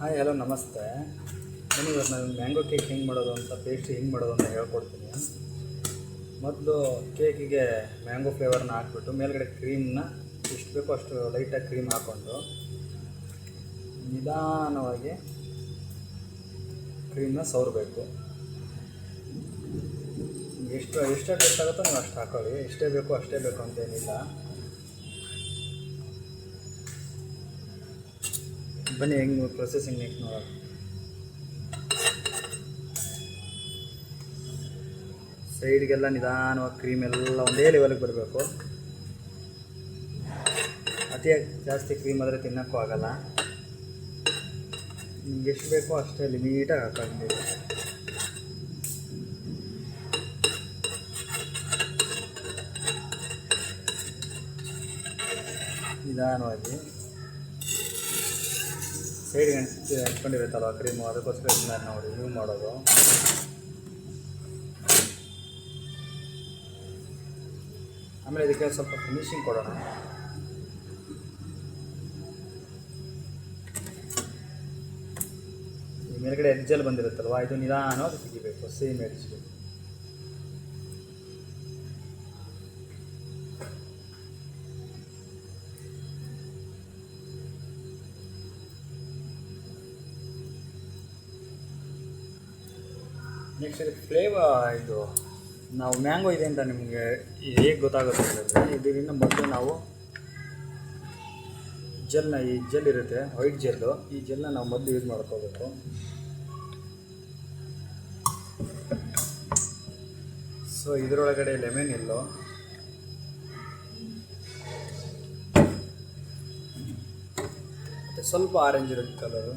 Hi hello ನಮಸ್ತೆ. ಬನ್ನಿ ಇವತ್ತು ನಾನು ಮ್ಯಾಂಗೋ ಕೇಕ್ ಹೆಂಗೆ ಮಾಡೋದು ಅಂತ ಪೇಸ್ಟ್ರಿ ಹೆಂಗೆ ಮಾಡೋದು ಅಂತ ಹೇಳ್ಕೊಡ್ತೀನಿ. ಮೊದಲು ಕೇಕಿಗೆ ಮ್ಯಾಂಗೋ ಫ್ಲೇವರ್ನ ಹಾಕ್ಬಿಟ್ಟು ಮೇಲ್ಗಡೆ ಕ್ರೀಮ್ನ ಎಷ್ಟು ಬೇಕೋ ಅಷ್ಟು ಲೈಟಾಗಿ ಕ್ರೀಮ್ ಹಾಕ್ಕೊಂಡು ನಿಧಾನವಾಗಿ ಕ್ರೀಮ್ನ ಸವರಬೇಕು. ಎಷ್ಟು ಬೇಕಾಗುತ್ತೋ ನೀವು ಅಷ್ಟು ಹಾಕೊಳ್ಳಿ. ಎಷ್ಟೇ ಬೇಕು ಅಷ್ಟೇ ಬೇಕು ಅಂತೇನಿಲ್ಲ. ಬನ್ನಿ ಹೆಂಗೆ ಪ್ರೊಸೆಸಿಂಗ್ ನೆಕ್ಸ್ಟ್ ನೋಡೋಣ. ಸೈಡ್ಗೆಲ್ಲ ನಿಧಾನವಾಗಿ ಕ್ರೀಮ್ ಎಲ್ಲ ಒಂದೇ ಲೆವೆಲ್ಗೆ ಬರಬೇಕು. ಅತಿಯಾಗಿ ಜಾಸ್ತಿ ಕ್ರೀಮ್ ಆದರೆ ತಿನ್ನೋಕ್ಕೂ ಆಗಲ್ಲ. ನಿಮ್ಗೆ ಎಷ್ಟು ಬೇಕೋ ಅಷ್ಟೇ ಲಿಮಿಟಾಗಿ ಹಾಕೊಂಡಿದ್ದೀವಿ. ನಿಧಾನವಾಗಿ ಸೈಡ್ಗೆ ಹಂಚ್ಕೊಂಡಿರುತ್ತಲ್ವ ಕ್ರೀಮು, ಅದಕ್ಕೋಸ್ಕರ ಇದನ್ನ ನಾವು ರಿಮೂವ್ ಮಾಡೋದು. ಆಮೇಲೆ ಇದಕ್ಕೆ ಸ್ವಲ್ಪ ಫಿನಿಶಿಂಗ್ ಕೊಡೋಣ. ಈ ಮೇಲ್ಗಡೆ ಎಡ್ಜಲ್ಲಿ ಬಂದಿರುತ್ತಲ್ವ, ಇದು ನಿಧಾನವಾಗಿ ತೆಗಿಬೇಕು. ಸೇಮ್ ಎಡ್ಜ್ಗೆ ನೆಕ್ಸ್ಟ್ ಇದಕ್ಕೆ ಇದು ನಾವು ಮ್ಯಾಂಗೋ ಇದೆ ಅಂತ ನಿಮಗೆ ಹೇಗೆ ಗೊತ್ತಾಗುತ್ತೆ ಅಂದರೆ, ಇದರಿಂದ ಮೊದಲು ನಾವು ಈ ಜೆಲ್ ಇರುತ್ತೆ, ವೈಟ್ ಜೆಲ್ಲು, ಈ ಜೆಲ್ನ ನಾವು ಮೊದಲು ಯೂಸ್ ಮಾಡ್ಕೋಬೇಕು. ಸೊ ಇದರೊಳಗಡೆ ಲೆಮನ್ ಎಲ್ಲೋ, ಮತ್ತು ಸ್ವಲ್ಪ ಆರೆಂಜ್ ಇರುತ್ತೆ ಕಲರು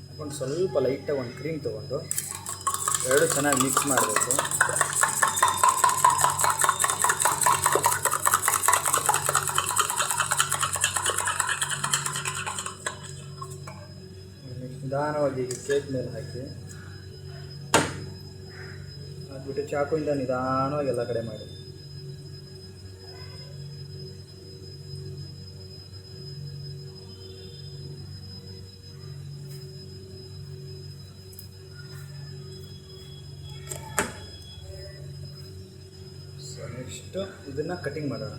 ಹಾಕೊಂಡು ಸ್ವಲ್ಪ ಲೈಟಾಗಿ ಒಂದು ಕ್ರೀಮ್ ತೊಗೊಂಡು ಎರಡು ಚೆನ್ನಾಗಿ ಮಿಕ್ಸ್ ಮಾಡಬೇಕು. ನಿಧಾನವಾಗಿ ಕೇಕ್ ಮೇಲೆ ಹಾಕ್ಬಿಟ್ಟು ಚಾಕುವಿಂದ ನಿಧಾನವಾಗಿ ಎಲ್ಲ ಕಡೆ ಮಾಡಿ. ನೆಕ್ಸ್ಟ್ ಇದನ್ನು ಕಟಿಂಗ್ ಮಾಡೋಣ.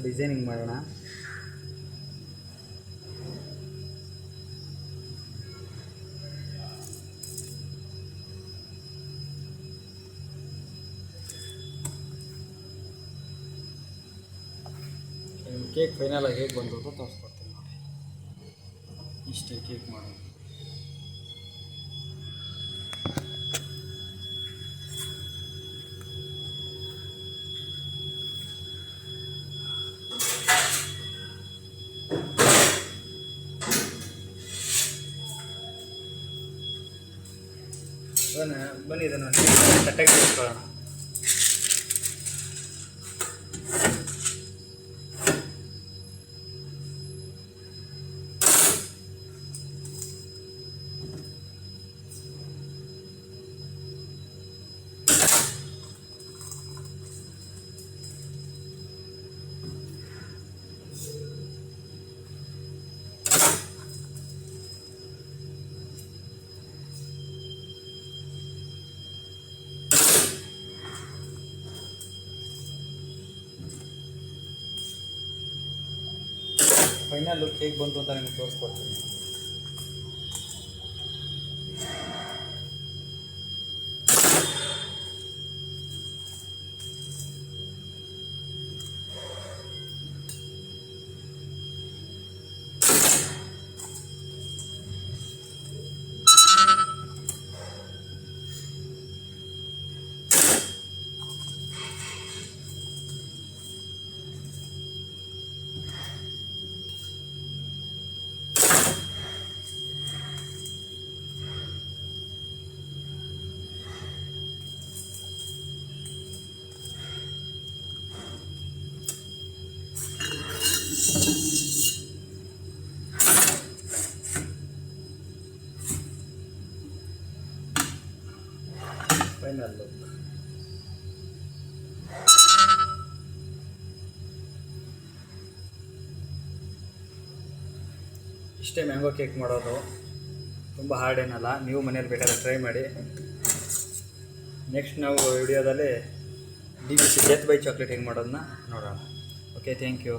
ಡಿಸೈನಿಂಗ್ ಮಾಡೋಣ. ಕೇಕ್ ಫೈನಲ್ ಆಗಿ ಹೇಗೆ ಬಂತು ಅಂತ ತೋರಿಸ್ಕೊಡ್ತೀನಿ ನೋಡಿ. ಇಷ್ಟೇ ಕೇಕ್ ಮಾಡೋದು. ಬನ್ನಿ ಇದನ್ನು ತಟ್ಟೆಗೆ ಇಟ್ಕೊಳ್ಳೋಣ. ಫೈನಲ್ ಲುಕ್ ಹೇಗೆ ಬಂತು ಅಂತ ನಿಮಗೆ ತೋರಿಸ್ಕೊಡ್ತೀನಿ. Final look. ಇಷ್ಟೇ ಮ್ಯಾಂಗೋ ಕೇಕ್ ಮಾಡೋದು, ತುಂಬ ಹಾರ್ಡ್ ಏನಲ್ಲ. ನೀವು ಮನೇಲಿ ಬೇಕಾದ್ರೆ ಟ್ರೈ ಮಾಡಿ. ನೆಕ್ಸ್ಟ್ ನಾವು ವಿಡಿಯೋದಲ್ಲಿ DBC ಡೆತ್ ಬೈ ಚಾಕ್ಲೇಟ್ ಹೆಂಗೆ ಮಾಡೋದನ್ನ ನೋಡೋಣ. Okay, thank you.